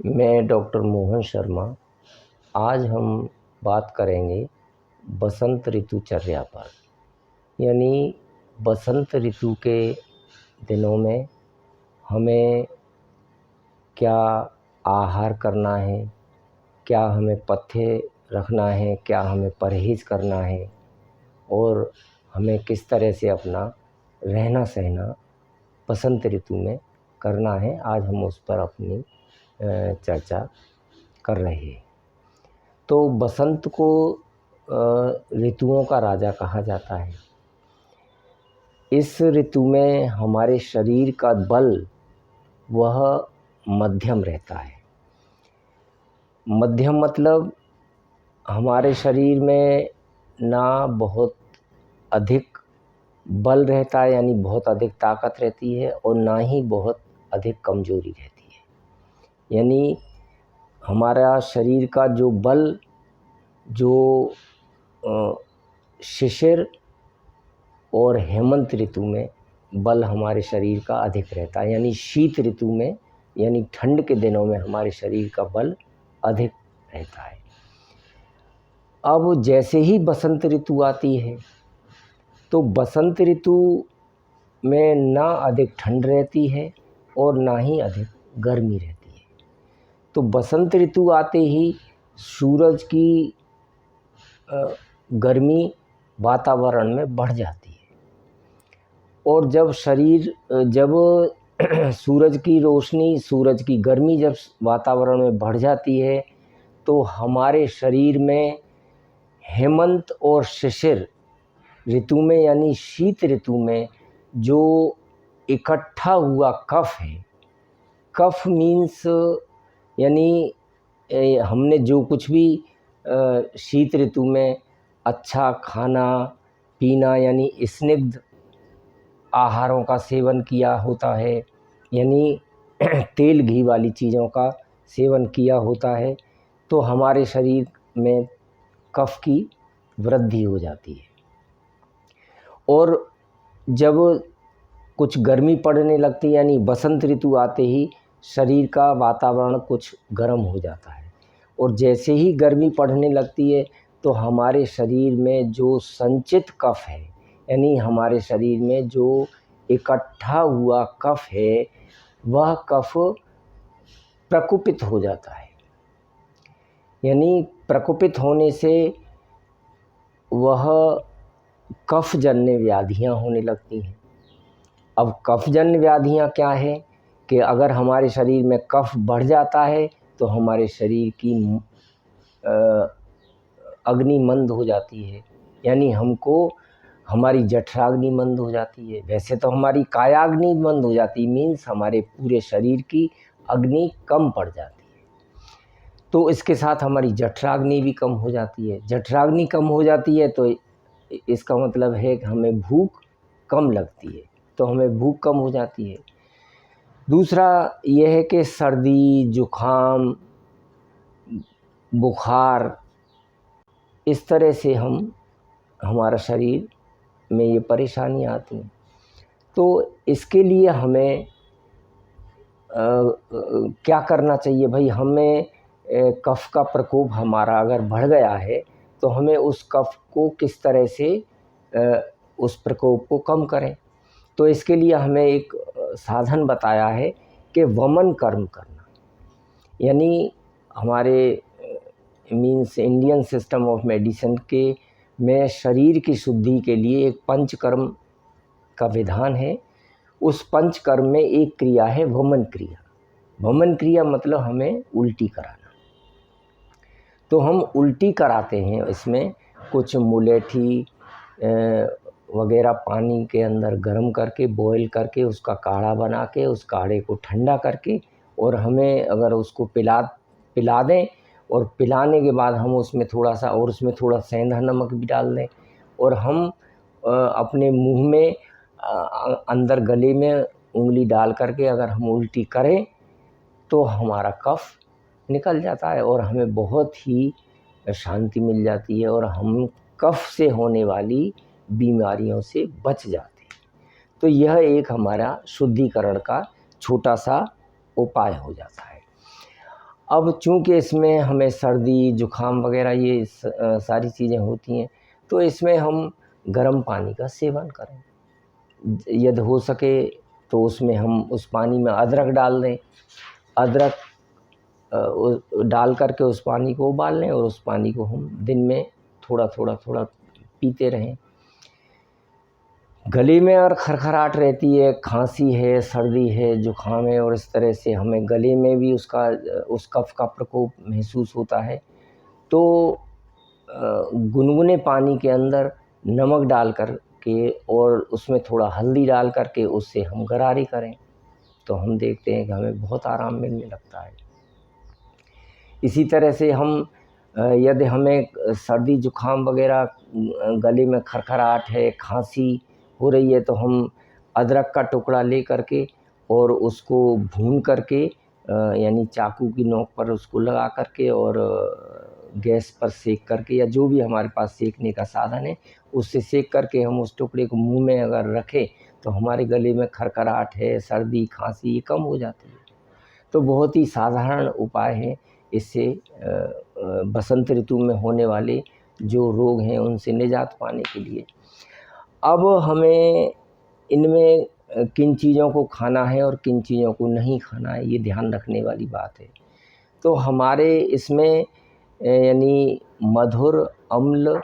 मैं डॉक्टर मोहन शर्मा। आज हम बात करेंगे बसंत ऋतुचर्या पर। यानी बसंत ऋतु के दिनों में हमें क्या आहार करना है, क्या हमें पथ्य रखना है, क्या हमें परहेज़ करना है और हमें किस तरह से अपना रहना सहना बसंत ऋतु में करना है। आज हम उस पर अपनी चर्चा कर रहे हैं। तो बसंत को ऋतुओं का राजा कहा जाता है। इस ऋतु में हमारे शरीर का बल वह मध्यम रहता है। मध्यम मतलब हमारे शरीर में ना बहुत अधिक बल रहता है, यानी बहुत अधिक ताकत रहती है, और ना ही बहुत अधिक कमज़ोरी रहती है। यानी हमारा शरीर का जो बल, जो शिशिर और हेमंत ऋतु में बल हमारे शरीर का अधिक रहता है। यानी शीत ऋतु में, यानी ठंड के दिनों में हमारे शरीर का बल अधिक रहता है। अब जैसे ही बसंत ऋतु आती है तो बसंत ऋतु में ना अधिक ठंड रहती है और ना ही अधिक गर्मी रहती है। तो बसंत ऋतु आते ही सूरज की गर्मी वातावरण में बढ़ जाती है, और जब सूरज की रोशनी, सूरज की गर्मी जब वातावरण में बढ़ जाती है तो हमारे शरीर में हेमंत और शिशिर ऋतु में, यानी शीत ऋतु में जो इकट्ठा हुआ कफ है, कफ मीन्स यानी हमने जो कुछ भी शीत ऋतु में अच्छा खाना पीना यानी स्निग्ध आहारों का सेवन किया होता है, यानी तेल घी वाली चीज़ों का सेवन किया होता है, तो हमारे शरीर में कफ की वृद्धि हो जाती है। और जब कुछ गर्मी पड़ने लगती है, यानी बसंत ऋतु आते ही शरीर का वातावरण कुछ गर्म हो जाता है, और जैसे ही गर्मी पड़ने लगती है तो हमारे शरीर में जो संचित कफ है, यानी हमारे शरीर में जो इकट्ठा हुआ कफ है, वह कफ प्रकुपित हो जाता है। यानी प्रकुपित होने से वह कफजन्य व्याधियाँ होने लगती हैं। अब कफजन्य व्याधियाँ क्या है कि अगर हमारे शरीर में कफ बढ़ जाता है तो हमारे शरीर की अग्नि मंद हो जाती है, यानी हमारी जठराग्नि मंद हो जाती है। वैसे तो हमारी कायाग्नि मंद हो जाती है, मीन्स हमारे पूरे शरीर की अग्नि कम पड़ जाती है। तो इसके साथ हमारी जठराग्नि भी कम हो जाती है। जठराग्नि कम हो जाती है तो इसका मतलब है कि हमें भूख कम लगती है, तो हमें भूख कम हो जाती है। दूसरा यह है कि सर्दी, जुखाम, बुखार, इस तरह से हमारा शरीर में ये परेशानियाँ आती हैं। तो इसके लिए हमें क्या करना चाहिए भाई? हमें कफ का प्रकोप हमारा अगर बढ़ गया है तो हमें उस कफ को किस तरह से उस प्रकोप को कम करें। तो इसके लिए हमें एक साधन बताया है कि वमन कर्म करना। यानी हमारे means Indian system of medicine के में शरीर की शुद्धि के लिए एक पंचकर्म का विधान है। उस पंचकर्म में एक क्रिया है वमन क्रिया। वमन क्रिया मतलब हमें उल्टी कराना। तो हम उल्टी कराते हैं, इसमें कुछ मुलेठी वगैरह पानी के अंदर गर्म करके, बॉईल करके, उसका काढ़ा बना के, उस काढ़े को ठंडा करके, और हमें अगर उसको पिला दें, और पिलाने के बाद हम उसमें थोड़ा सेंधा नमक भी डाल दें, और हम अपने मुंह में अंदर गले में उंगली डाल करके अगर हम उल्टी करें तो हमारा कफ निकल जाता है और हमें बहुत ही शांति मिल जाती है, और हम कफ से होने वाली बीमारियों से बच जाते हैं। तो यह एक हमारा शुद्धिकरण का छोटा सा उपाय हो जाता है। अब चूँकि इसमें हमें सर्दी जुखाम वगैरह ये सारी चीज़ें होती हैं, तो इसमें हम गर्म पानी का सेवन करें। यदि हो सके तो उसमें हम उस पानी में अदरक डाल दें। अदरक डाल कर के उस पानी को उबाल लें और उस पानी को हम दिन में थोड़ा थोड़ा पीते रहें। गले में अगर खरखराहट रहती है, खांसी है, सर्दी है, जुखाम है और इस तरह से हमें गले में भी उस कफ का प्रकोप महसूस होता है, तो गुनगुने पानी के अंदर नमक डाल कर के और उसमें थोड़ा हल्दी डाल कर के उससे हम गरारे करें, तो हम देखते हैं कि हमें बहुत आराम मिलने लगता है। इसी तरह से हम यदि हमें सर्दी जुखाम वगैरह, गले में खरखराहट है, खांसी हो रही है, तो हम अदरक का टुकड़ा ले कर के और उसको भून कर के यानी चाकू की नोक पर उसको लगा कर के और गैस पर सेक करके या जो भी हमारे पास सेकने का साधन है उससे सेक करके हम उस टुकड़े को मुंह में अगर रखें तो हमारे गले में खरखराहट है, सर्दी खांसी ये कम हो जाती है। तो बहुत ही साधारण उपाय है, इससे बसंत ऋतु में होने वाले जो रोग हैं उनसे निजात पाने के लिए। अब हमें इनमें किन चीज़ों को खाना है और किन चीज़ों को नहीं खाना है, ये ध्यान रखने वाली बात है। तो हमारे इसमें यानी मधुर, अम्ल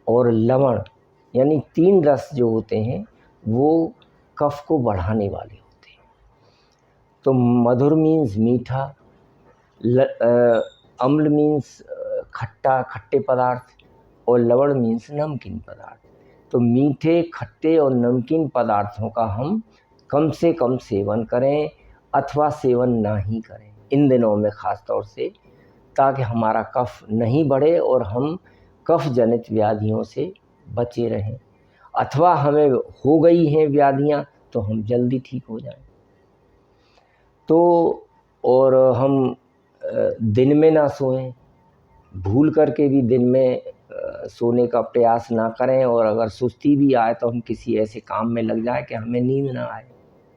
और लवण यानी 3 रस जो होते हैं वो कफ को बढ़ाने वाले होते हैं। तो मधुर मीन्स मीठा, अम्ल मीन्स खट्टे पदार्थ और लवण मीन्स नमकीन पदार्थ। तो मीठे, खट्टे और नमकीन पदार्थों का हम कम से कम सेवन करें अथवा सेवन ना ही करें इन दिनों में ख़ास तौर से, ताकि हमारा कफ नहीं बढ़े और हम कफ जनित व्याधियों से बचे रहें, अथवा हमें हो गई हैं व्याधियाँ तो हम जल्दी ठीक हो जाएं। तो और हम दिन में ना सोएं, भूल करके भी दिन में सोने का प्रयास ना करें, और अगर सुस्ती भी आए तो हम किसी ऐसे काम में लग जाए कि हमें नींद ना आए।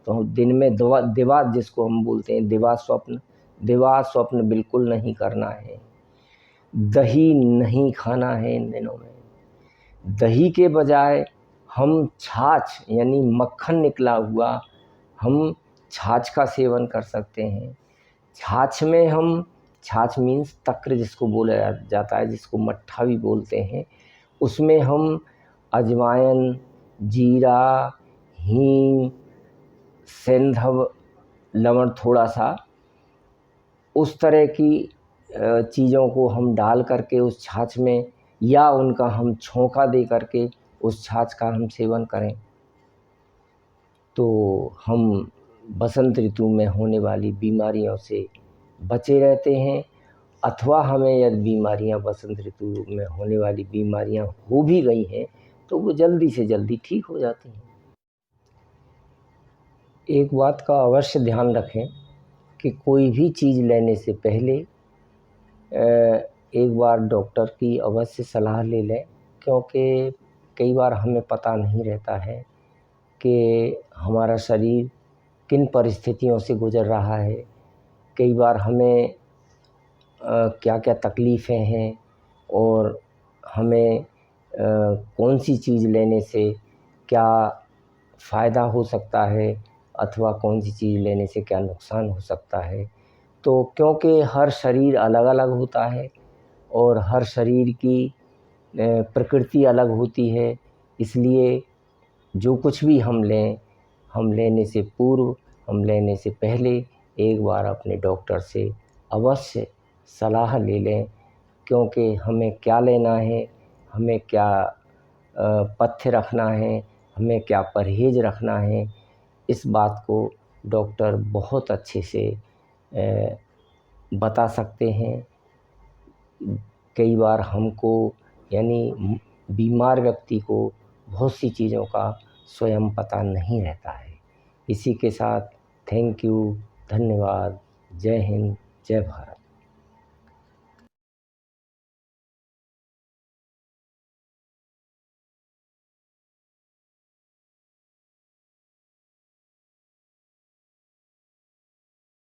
तो दिन में दिवा जिसको हम बोलते हैं दिवा स्वप्न बिल्कुल नहीं करना है। दही नहीं खाना है इन दिनों में। दही के बजाय हम छाछ यानी मक्खन निकला हुआ हम छाछ का सेवन कर सकते हैं। छाछ मीन्स तक्र जिसको बोला जाता है, जिसको मट्ठा भी बोलते हैं, उसमें हम अजवाइन, जीरा, हींग, सेंधव, लवण थोड़ा सा, उस तरह की चीज़ों को हम डाल करके उस छाछ में या उनका हम छौंका दे करके उस छाछ का हम सेवन करें तो हम बसंत ऋतु में होने वाली बीमारियों से बचे रहते हैं। अथवा हमें यदि बीमारियां बसंत ऋतु में होने वाली बीमारियां हो भी गई हैं तो वो जल्दी से जल्दी ठीक हो जाती हैं। एक बात का अवश्य ध्यान रखें कि कोई भी चीज़ लेने से पहले एक बार डॉक्टर की अवश्य सलाह ले लें, क्योंकि कई बार हमें पता नहीं रहता है कि हमारा शरीर किन परिस्थितियों से गुज़र रहा है। कई बार हमें क्या क्या तकलीफ़ें हैं और हमें कौन सी चीज़ लेने से क्या फ़ायदा हो सकता है अथवा कौन सी चीज़ लेने से क्या नुकसान हो सकता है। तो क्योंकि हर शरीर अलग अलग होता है और हर शरीर की प्रकृति अलग होती है, इसलिए जो कुछ भी हम लें, हम लेने से पूर्व, हम लेने से पहले एक बार अपने डॉक्टर से अवश्य सलाह ले लें, क्योंकि हमें क्या लेना है, हमें क्या पथ्य रखना है, हमें क्या परहेज़ रखना है, इस बात को डॉक्टर बहुत अच्छे से बता सकते हैं। कई बार हमको यानी बीमार व्यक्ति को बहुत सी चीज़ों का स्वयं पता नहीं रहता है। इसी के साथ थैंक यू, धन्यवाद, जय हिंद, जय भारत।